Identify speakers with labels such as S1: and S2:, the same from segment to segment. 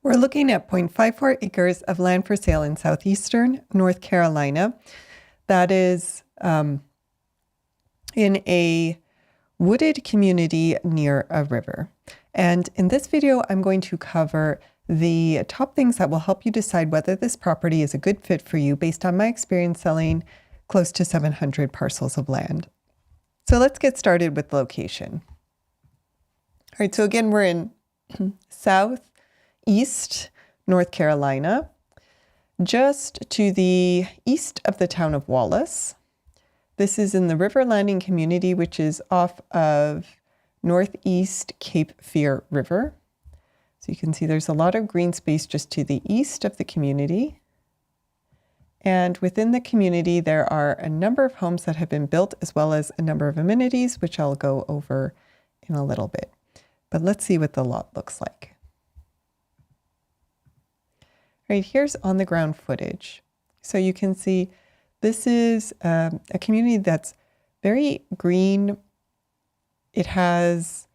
S1: We're looking at 0.54 acres of land for sale in southeastern North Carolina. That is in a wooded community near a river. And in this video, I'm going to cover the top things that will help you decide whether this property is a good fit for you based on my experience selling close to 700 parcels of land. So let's get started with location. All right, so again, we're in southeast North Carolina, just to the east of the town of Wallace. This is in the River Landing community, which is off of northeast Cape Fear River. So you can see there's a lot of green space just to the east of the community. And within the community, there are a number of homes that have been built, as well as a number of amenities, which I'll go over in a little bit. But let's see what the lot looks like. Right, here's on the ground footage. So you can see this is a community that's very green. It has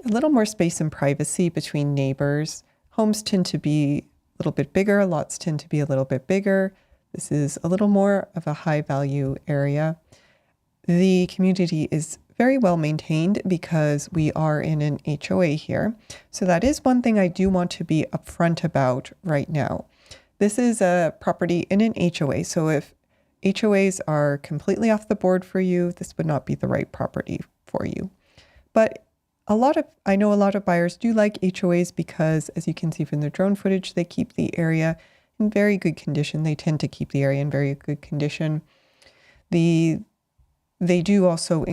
S1: a little more space and privacy between neighbors. Homes tend to be a little bit bigger, lots tend to be a little bit bigger. This is a little more of a high value area. The community is very well maintained because we are in an HOA here. So that is one thing I do want to be upfront about right now. This is a property in an HOA. So if HOAs are completely off the board for you, this would not be the right property for you. But I know a lot of buyers do like HOAs because, as you can see from the drone footage, they keep the area in very good condition. They tend to keep the area in very good condition. They do also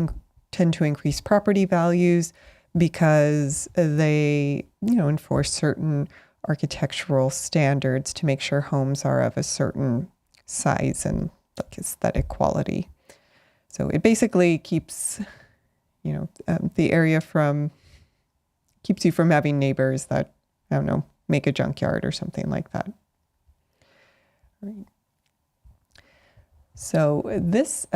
S1: tend to increase property values because they, enforce certain architectural standards to make sure homes are of a certain size and aesthetic quality. So it basically keeps, the area keeps you from having neighbors that, make a junkyard or something like that. All right. So this,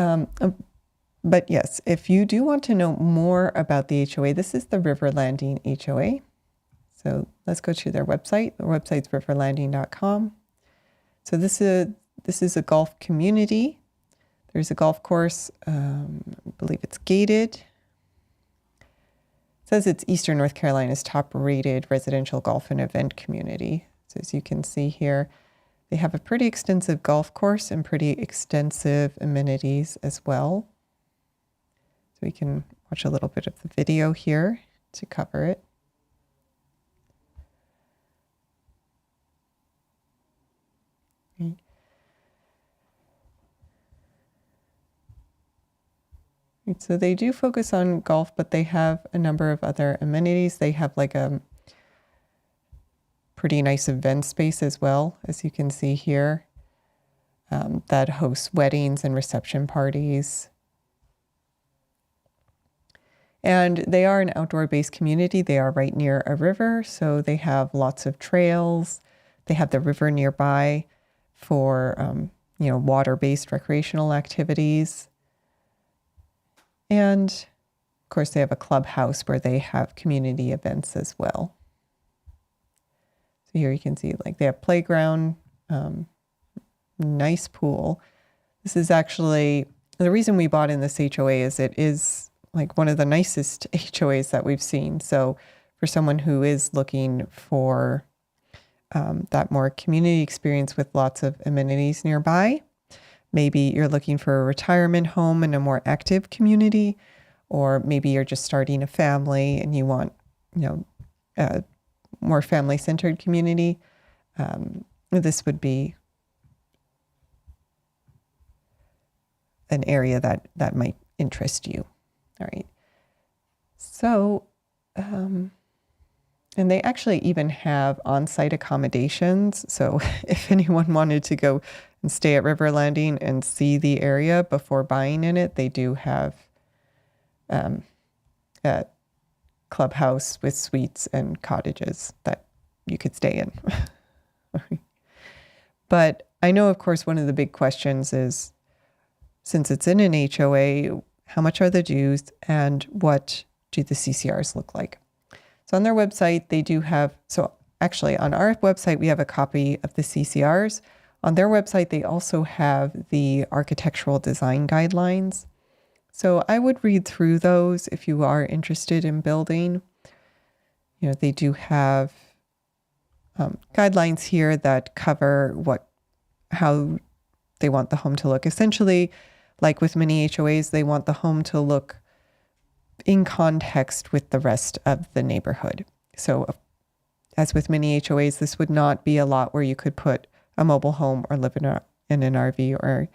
S1: but yes, if you do want to know more about the HOA, this is the River Landing HOA. So let's go to their website. The website's riverlanding.com. So this is a golf community. There's a golf course. I believe it's gated. It says it's Eastern North Carolina's top-rated residential golf and event community. So as you can see here, they have a pretty extensive golf course and pretty extensive amenities as well. So we can watch a little bit of the video here to cover it. So they do focus on golf, but they have a number of other amenities. They have like a pretty nice event space as well, as you can see here, that hosts weddings and reception parties. And they are an outdoor-based community. They are right near a river, so they have lots of trails. They have the river nearby for, water-based recreational activities. And of course, they have a clubhouse where they have community events as well. So here you can see they have playground, nice pool. This is actually, the reason we bought in this HOA is it is one of the nicest HOAs that we've seen. So for someone who is looking for that more community experience with lots of amenities nearby, maybe you're looking for a retirement home in a more active community, or maybe you're just starting a family and you want, a more family-centered community. This would be an area that might interest you. All right. So, and they actually even have on-site accommodations. So if anyone wanted to go and stay at River Landing and see the area before buying in it, they do have a clubhouse with suites and cottages that you could stay in. But I know, of course, one of the big questions is, since it's in an HOA, how much are the dues and what do the CCRs look like? So on their website, they do have, so actually, on our website, we have a copy of the CCRs. On their website, they also have the architectural design guidelines. So I would read through those if you are interested in building. You know, they do have guidelines here that cover how they want the home to look. Essentially, like with many HOAs, they want the home to look in context with the rest of the neighborhood. So as with many HOAs, this would not be a lot where you could put a mobile home or live in an RV or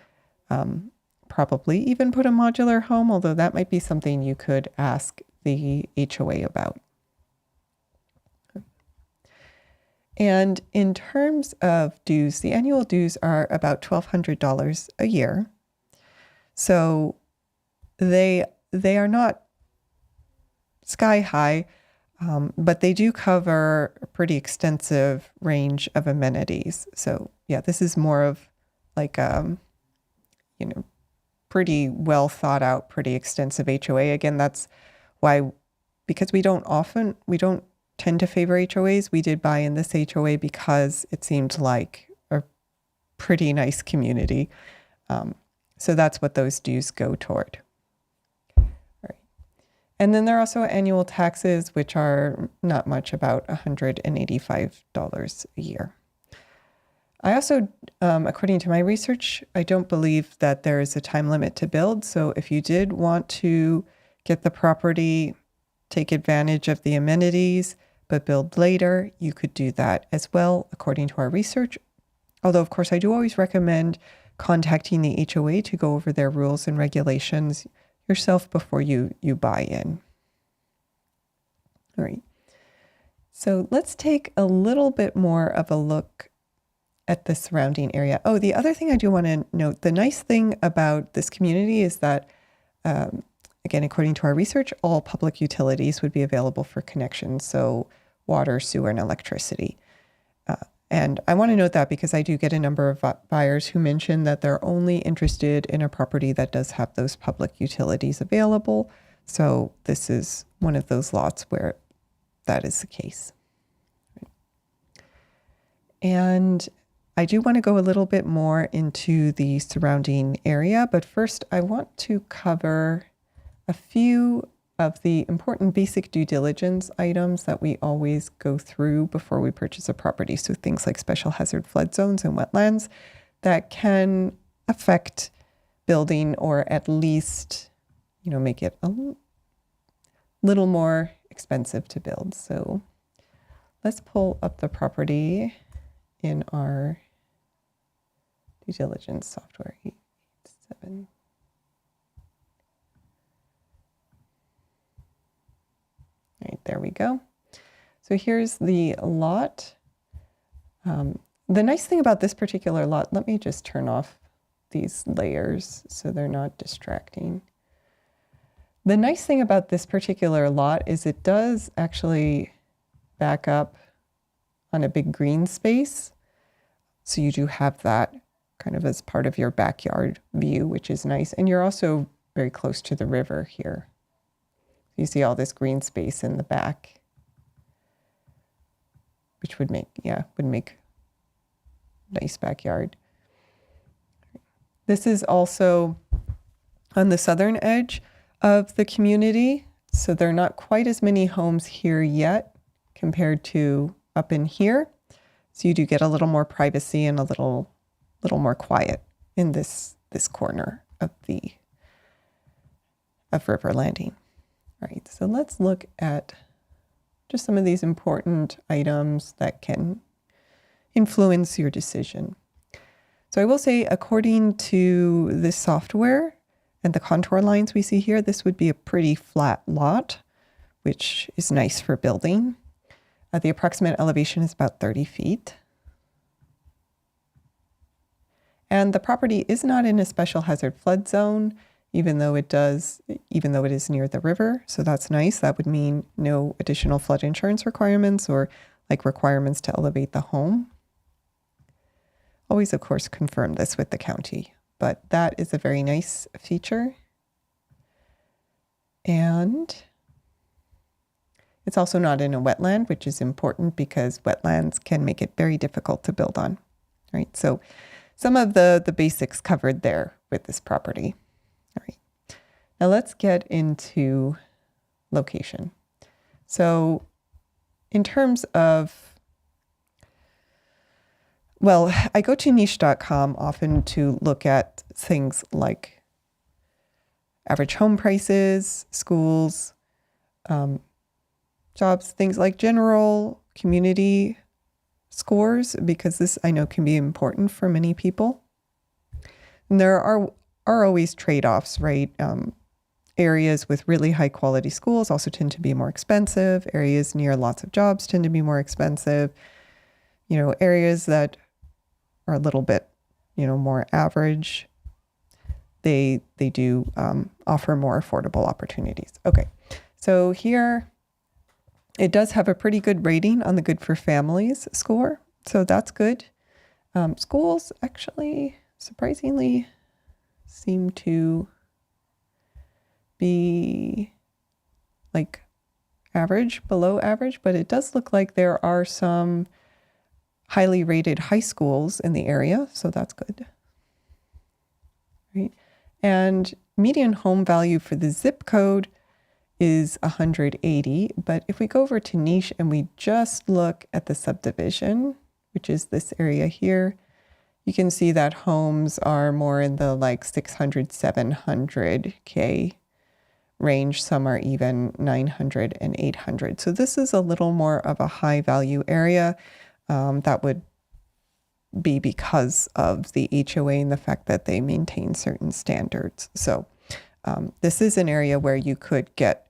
S1: probably even put a modular home, although that might be something you could ask the HOA about. And in terms of dues, the annual dues are about $1,200 a year. So they are not sky high, but they do cover a pretty extensive range of amenities. So yeah, this is more of like pretty well thought out, pretty extensive HOA. Again, that's why, because we don't tend to favor HOAs. We did buy in this HOA because it seemed like a pretty nice community. So that's what those dues go toward. All right. And then there are also annual taxes, which are not much, about $185 a year. I also, according to my research, I don't believe that there is a time limit to build. So if you did want to get the property, take advantage of the amenities, but build later, you could do that as well, according to our research. Although, of course, I do always recommend contacting the HOA to go over their rules and regulations yourself before you buy in. All right. So let's take a little bit more of a look at the surrounding area. Oh, the other thing I do want to note, the nice thing about this community is that, again, according to our research, all public utilities would be available for connection. So water, sewer, and electricity. And I want to note that because I do get a number of buyers who mention that they're only interested in a property that does have those public utilities available. So this is one of those lots where that is the case. And I do want to go a little bit more into the surrounding area, but first I want to cover a few of the important basic due diligence items that we always go through before we purchase a property. So things like special hazard flood zones and wetlands that can affect building, or at least, make it a little more expensive to build. So let's pull up the property in our due diligence software. 887. All right, there we go. So here's the lot. The nice thing about this particular lot, let me just turn off these layers so they're not distracting. The nice thing about this particular lot is it does actually back up on a big green space. So you do have that kind of as part of your backyard view, which is nice. And you're also very close to the river here. You see all this green space in the back, which would make nice backyard. This is also on the southern edge of the community. So there are not quite as many homes here yet compared to up in here. So you do get a little more privacy and a little more quiet in this corner of River Landing. All right, so let's look at just some of these important items that can influence your decision. So I will say, according to this software and the contour lines we see here, this would be a pretty flat lot, which is nice for building. The approximate elevation is about 30 feet. And the property is not in a special hazard flood zone, even though it is near the river. So that's nice. That would mean no additional flood insurance requirements or like requirements to elevate the home. Always, of course, confirm this with the county, but that is a very nice feature. And It's also not in a wetland, which is important because wetlands can make it very difficult to build on, right? So some of the basics covered there with this property. All right. Now let's get into location. So in terms of, well, I go to niche.com often to look at things like average home prices, schools, jobs, things like general community scores, because this I know can be important for many people. And there are always trade-offs, right? Areas with really high quality schools also tend to be more expensive. Areas near lots of jobs tend to be more expensive. You know, areas that are a little bit, more average, they do offer more affordable opportunities. Okay, so here it does have a pretty good rating on the Good for Families score, so that's good. Schools actually surprisingly seem to be like average, below average, but it does look like there are some highly rated high schools in the area, so that's good. Right? And median home value for the zip code is 180, but if we go over to niche and we just look at the subdivision, which is this area here, you can see that homes are more in the like 600, 700K range. Some are even 900 and 800. So this is a little more of a high value area. That would be because of the HOA and the fact that they maintain certain standards. So this is an area where you could get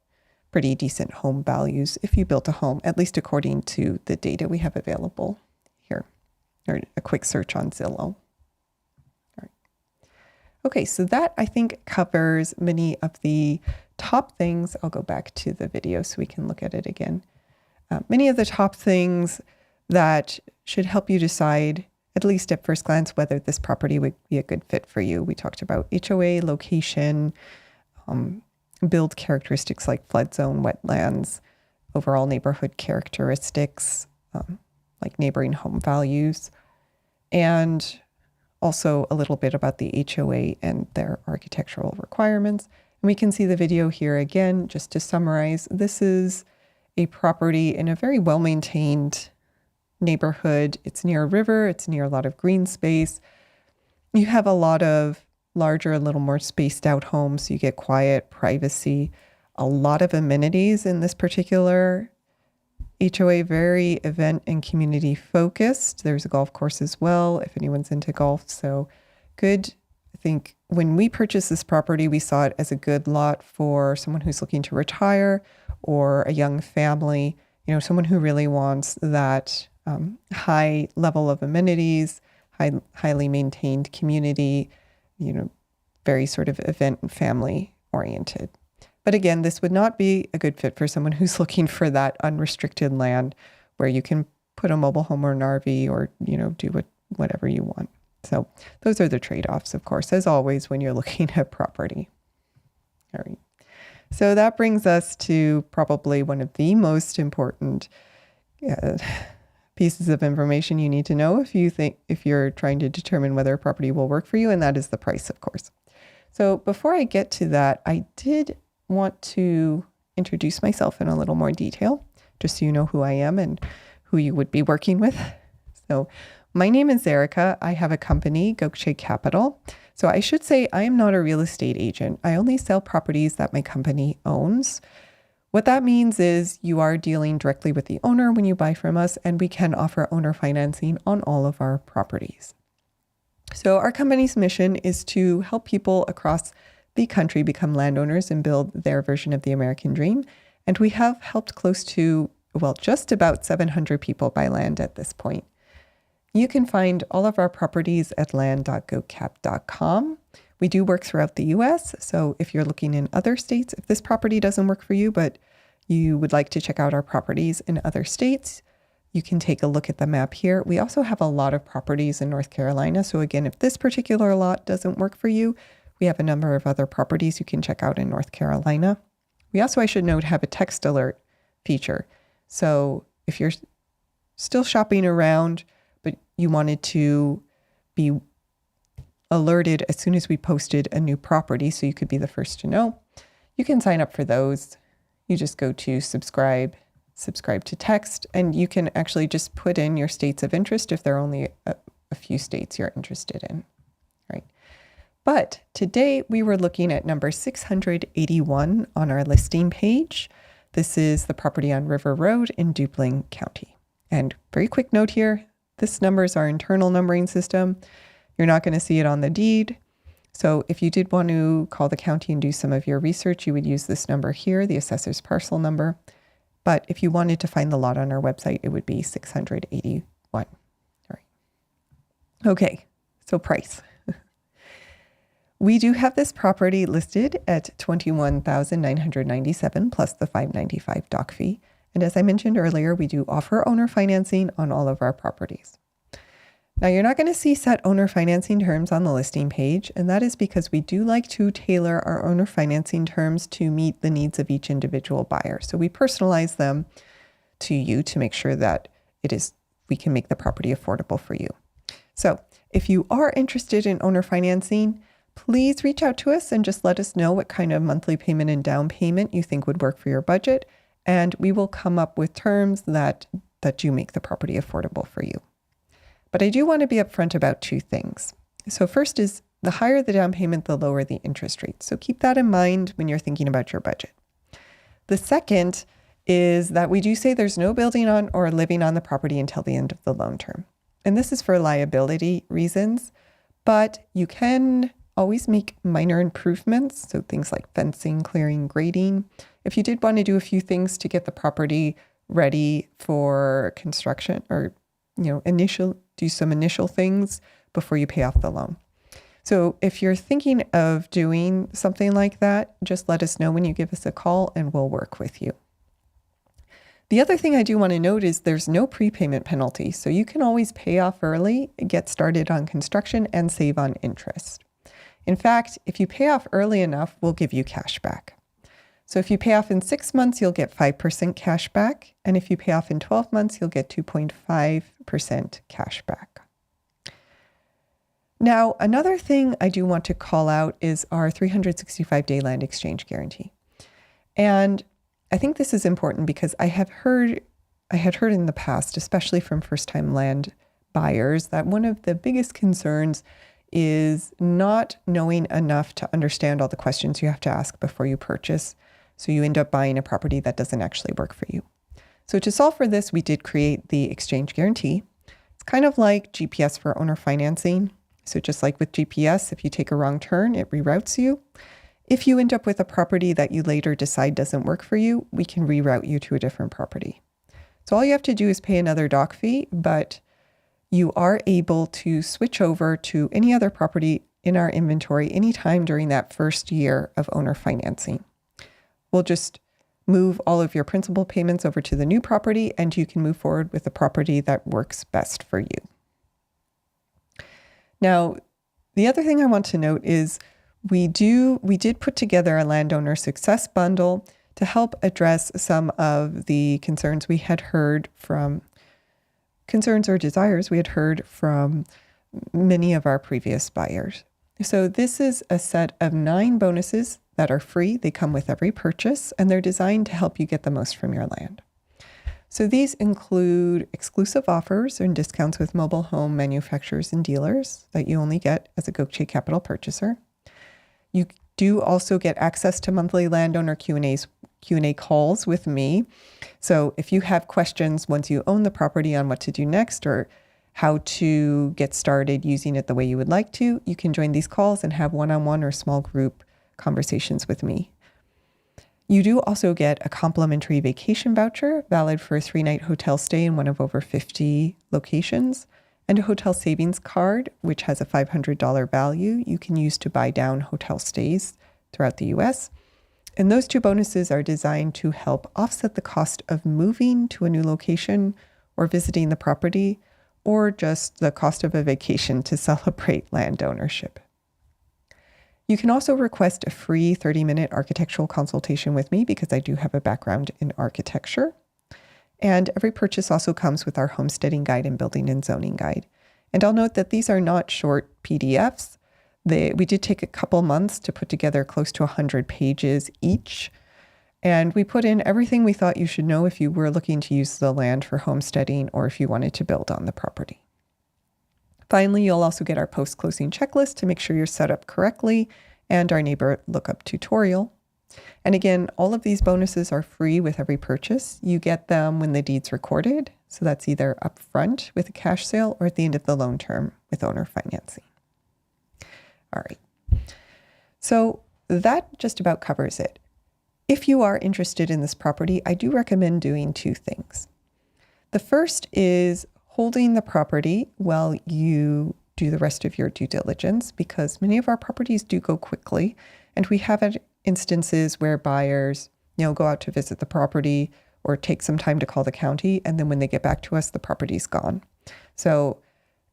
S1: pretty decent home values if you built a home, at least according to the data we have available here, or a quick search on Zillow. All right. Okay, so that I think covers many of the top things. I'll go back to the video so we can look at it again. Many of the top things that should help you decide, at least at first glance, whether this property would be a good fit for you. We talked about HOA, location, build characteristics like flood zone, wetlands, overall neighborhood characteristics, like neighboring home values, and also a little bit about the HOA and their architectural requirements. And we can see the video here again, just to summarize. This is a property in a very well-maintained neighborhood. It's near a river, it's near a lot of green space. You have a lot of larger, a little more spaced out homes, so you get quiet, privacy, a lot of amenities in this particular HOA, very event and community focused. There's a golf course as well, if anyone's into golf, so good. I think when we purchased this property, we saw it as a good lot for someone who's looking to retire or a young family, someone who really wants that high level of amenities, highly maintained community, very sort of event and family oriented. But again, this would not be a good fit for someone who's looking for that unrestricted land where you can put a mobile home or an RV or, do whatever you want. So those are the trade-offs, of course, as always, when you're looking at property. All right. So that brings us to probably one of the most important pieces of information you need to know if you're trying to determine whether a property will work for you, and that is the price, of course. So before I get to that, I did want to introduce myself in a little more detail, just so you know who I am and who you would be working with. So my name is Erica. I have a company, Gokche Capital. So I should say I am not a real estate agent. I only sell properties that my company owns. What that means is you are dealing directly with the owner when you buy from us, and we can offer owner financing on all of our properties. So our company's mission is to help people across the country become landowners and build their version of the American dream. And we have helped close to, just about 700 people buy land at this point. You can find all of our properties at land.gocap.com. We do work throughout the US, so if you're looking in other states, if this property doesn't work for you, but you would like to check out our properties in other states, you can take a look at the map here. We also have a lot of properties in North Carolina. So again, if this particular lot doesn't work for you, we have a number of other properties you can check out in North Carolina. We also, I should note, have a text alert feature. So if you're still shopping around, but you wanted to be alerted as soon as we posted a new property so you could be the first to know, you can sign up for those. You just go to subscribe to text, and you can actually just put in your states of interest if there are only a few states you're interested in, right? But today we were looking at number 681 on our listing page. This is the property on River Road in Duplin County. And very quick note here, this number is our internal numbering system. You're not going to see it on the deed. So if you did want to call the county and do some of your research, you would use this number here, the assessor's parcel number. But if you wanted to find the lot on our website, it would be 681. All right. Okay, so price. We do have this property listed at $21,997 plus the $595 dock fee. And as I mentioned earlier, we do offer owner financing on all of our properties. Now, you're not going to see set owner financing terms on the listing page, and that is because we do like to tailor our owner financing terms to meet the needs of each individual buyer. So we personalize them to you to make sure that we can make the property affordable for you. So if you are interested in owner financing, please reach out to us and just let us know what kind of monthly payment and down payment you think would work for your budget, and we will come up with terms that do make the property affordable for you. But I do want to be upfront about two things. So first is the higher the down payment, the lower the interest rate. So keep that in mind when you're thinking about your budget. The second is that we do say there's no building on or living on the property until the end of the loan term. And this is for liability reasons, but you can always make minor improvements. So things like fencing, clearing, grading. If you did want to do a few things to get the property ready for construction or do some initial things before you pay off the loan. So if you're thinking of doing something like that, just let us know when you give us a call and we'll work with you. The other thing I do want to note is there's no prepayment penalty. So you can always pay off early, get started on construction, and save on interest. In fact, if you pay off early enough, we'll give you cash back. So if you pay off in 6 months, you'll get 5% cash back. And if you pay off in 12 months, you'll get 2.5% cash back. Now, another thing I do want to call out is our 365-day land exchange guarantee. And I think this is important because I had heard in the past, especially from first-time land buyers, that one of the biggest concerns is not knowing enough to understand all the questions you have to ask before you purchase. So you end up buying a property that doesn't actually work for you. So to solve for this, we did create the exchange guarantee. It's kind of like GPS for owner financing. So just like with GPS, if you take a wrong turn, it reroutes you. If you end up with a property that you later decide doesn't work for you, we can reroute you to a different property. So all you have to do is pay another dock fee, but you are able to switch over to any other property in our inventory anytime during that first year of owner financing. We'll just move all of your principal payments over to the new property, and you can move forward with the property that works best for you. Now, the other thing I want to note is we did put together a landowner success bundle to help address some of the concerns we had heard from desires we had heard from many of our previous buyers. So this is a set of 9 bonuses that are free. They come with every purchase, and they're designed to help you get the most from your land. So these include exclusive offers and discounts with mobile home manufacturers and dealers that you only get as a Gokche Capital purchaser. You do also get access to monthly landowner Q&A calls with me. So if you have questions once you own the property on what to do next or how to get started using it the way you would like to, you can join these calls and have one-on-one or small group conversations with me. You do also get a complimentary vacation voucher valid for a 3-night hotel stay in one of over 50 locations, and a hotel savings card, which has a $500 value you can use to buy down hotel stays throughout the U.S. And those 2 bonuses are designed to help offset the cost of moving to a new location or visiting the property, or just the cost of a vacation to celebrate land ownership. You can also request a free 30-minute architectural consultation with me because I do have a background in architecture. And every purchase also comes with our homesteading guide and building and zoning guide. And I'll note that these are not short PDFs. We did take a couple months to put together close to 100 pages each. And we put in everything we thought you should know if you were looking to use the land for homesteading or if you wanted to build on the property. Finally, you'll also get our post-closing checklist to make sure you're set up correctly and our neighbor lookup tutorial. And again, all of these bonuses are free with every purchase. You get them when the deed's recorded. So that's either upfront with a cash sale or at the end of the loan term with owner financing. All right. So that just about covers it. If you are interested in this property, I do recommend doing two things. The first is holding the property while you do the rest of your due diligence, because many of our properties do go quickly, and we have instances where buyers, go out to visit the property or take some time to call the county, and then when they get back to us, the property's gone. So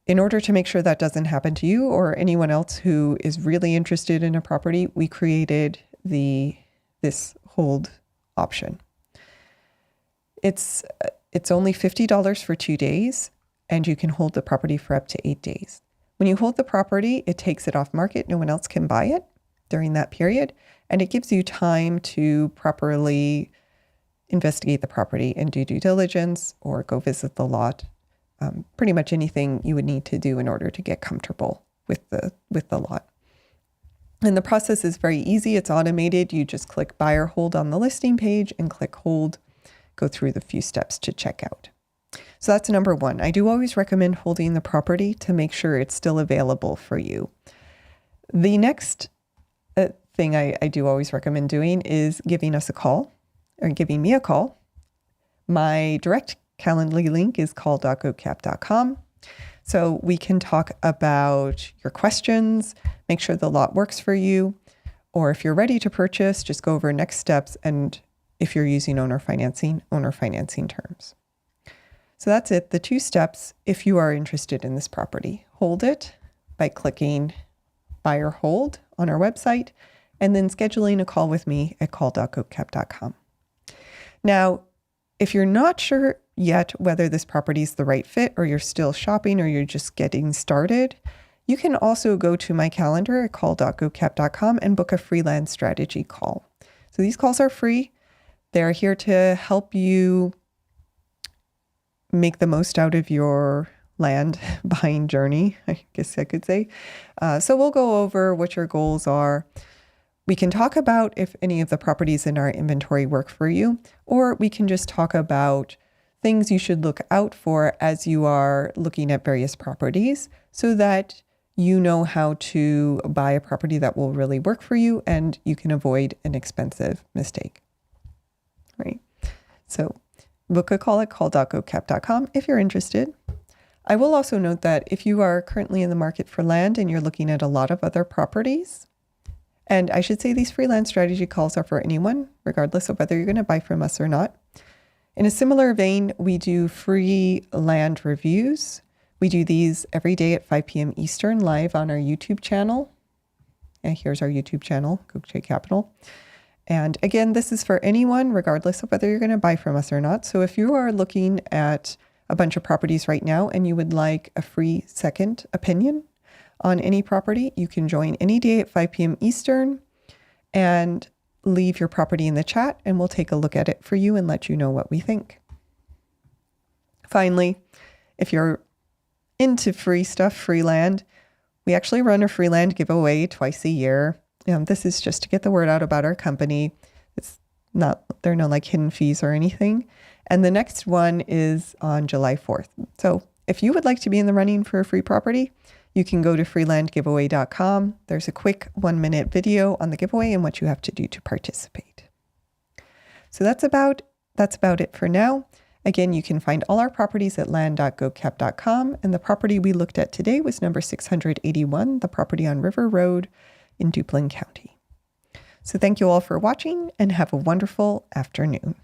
S1: in order to make sure that doesn't happen to you or anyone else who is really interested in a property, we created this hold option. It's only $50 for 2 days, and you can hold the property for up to 8 days. When you hold the property, it takes it off market. No one else can buy it during that period, and it gives you time to properly investigate the property and do due diligence or go visit the lot. Pretty much anything you would need to do in order to get comfortable with the lot. And the process is very easy. It's automated. You just click buy or hold on the listing page and click hold, go through the few steps to check out. So that's number one. I do always recommend holding the property to make sure it's still available for you. The next thing I do always recommend doing is giving us a call or giving me a call. My direct Calendly link is call.gocap.com. So we can talk about your questions, make sure the lot works for you, or if you're ready to purchase, just go over next steps, and if you're using owner financing terms. So that's it, the 2 steps if you are interested in this property. Hold it by clicking buy or hold on our website, and then scheduling a call with me at call.gocap.com. Now, if you're not sure yet whether this property is the right fit, or you're still shopping, or you're just getting started, you can also go to my calendar at call.gocap.com and book a free land strategy call. So these calls are free. They're here to help you make the most out of your land buying journey, I guess I could say. So we'll go over what your goals are. We can talk about if any of the properties in our inventory work for you, or we can just talk about things you should look out for as you are looking at various properties so that you know how to buy a property that will really work for you and you can avoid an expensive mistake. Right? So book a call at call.gocap.com if you're interested. I will also note that if you are currently in the market for land and you're looking at a lot of other properties, and I should say these free land strategy calls are for anyone, regardless of whether you're going to buy from us or not. In a similar vein, we do free land reviews. We do these every day at 5 p.m. Eastern live on our YouTube channel. And here's our YouTube channel, Gokche Capital. And again, this is for anyone, regardless of whether you're going to buy from us or not. So if you are looking at a bunch of properties right now and you would like a free second opinion on any property, you can join any day at 5 p.m. Eastern and leave your property in the chat, and we'll take a look at it for you and let you know what we think. Finally, if you're into free stuff, free land, we actually run a free land giveaway twice a year. This is just to get the word out about our company. There are no like hidden fees or anything. And the next one is on July 4th. So if you would like to be in the running for a free property, you can go to freelandgiveaway.com. There's a quick 1-minute video on the giveaway and what you have to do to participate. So that's about it for now. Again, you can find all our properties at land.gocap.com. And the property we looked at today was number 681, the property on River Road in Duplin County. So thank you all for watching and have a wonderful afternoon.